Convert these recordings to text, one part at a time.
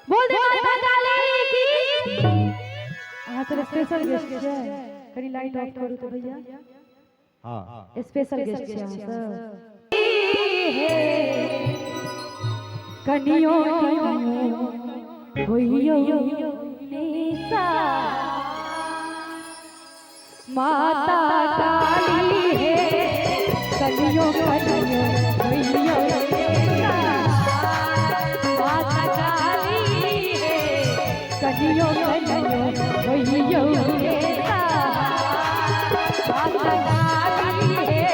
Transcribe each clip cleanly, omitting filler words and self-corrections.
बोल दे माता काली की। हां तेरे स्पेशल गेस्ट है, करी लाइट ऑफ करू तो भैया। हां स्पेशल गेस्ट है सर। कनियो होइयो निसा माता काली है, कनियो कनियो होइयो निसा माता काली है, कनियो कनियो होइयो निसा माता काली है,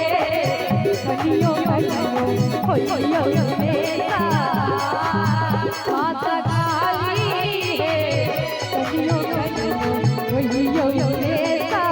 कनियो कनियो होइयो निसा माता काली है, कनियो कनियो होइयो निसा।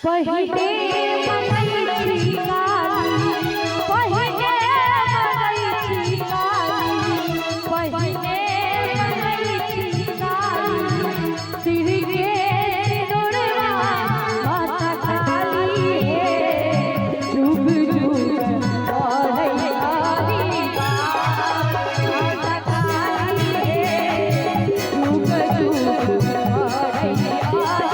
पहिले मंगई काली, पहिले मंगई काली, पहिले मंगई काली, सिर के सिंदूरवा माता काली है, जुग जुग और काली माता काली है, जुग जुग और काली।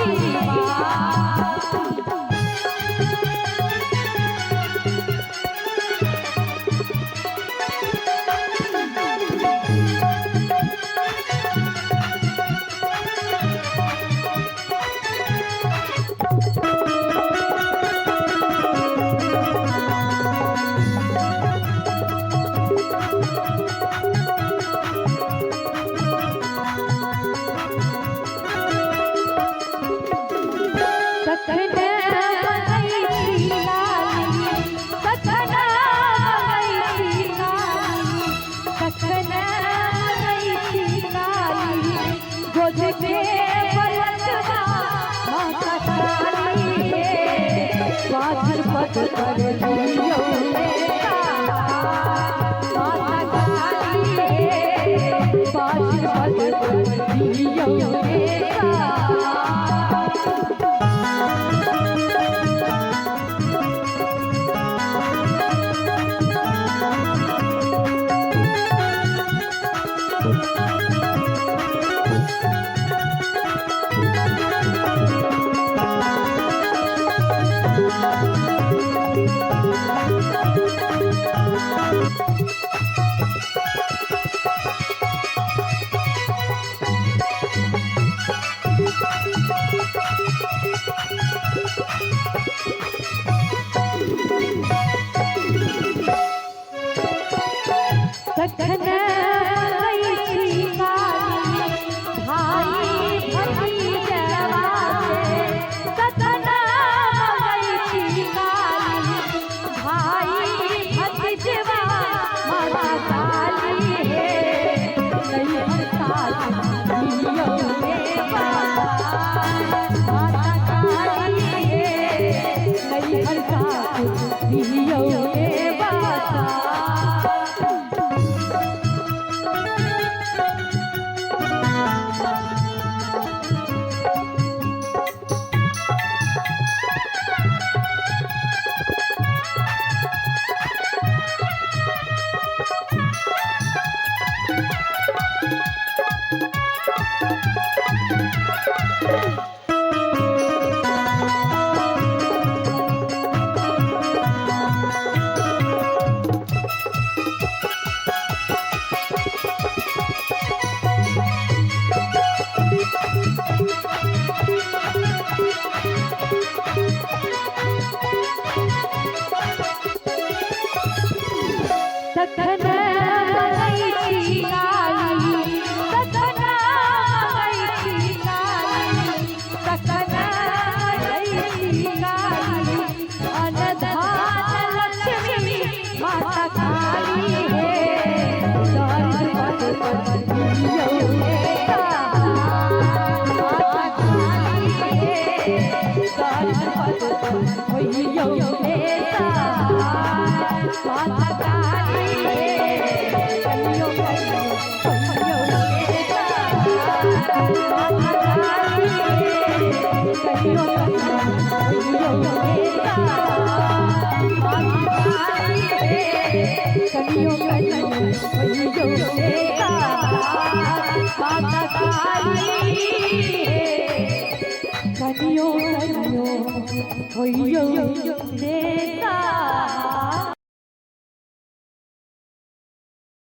पद पर दियो माता काली है, पद पर दियो कनियो कनियो होइयो देता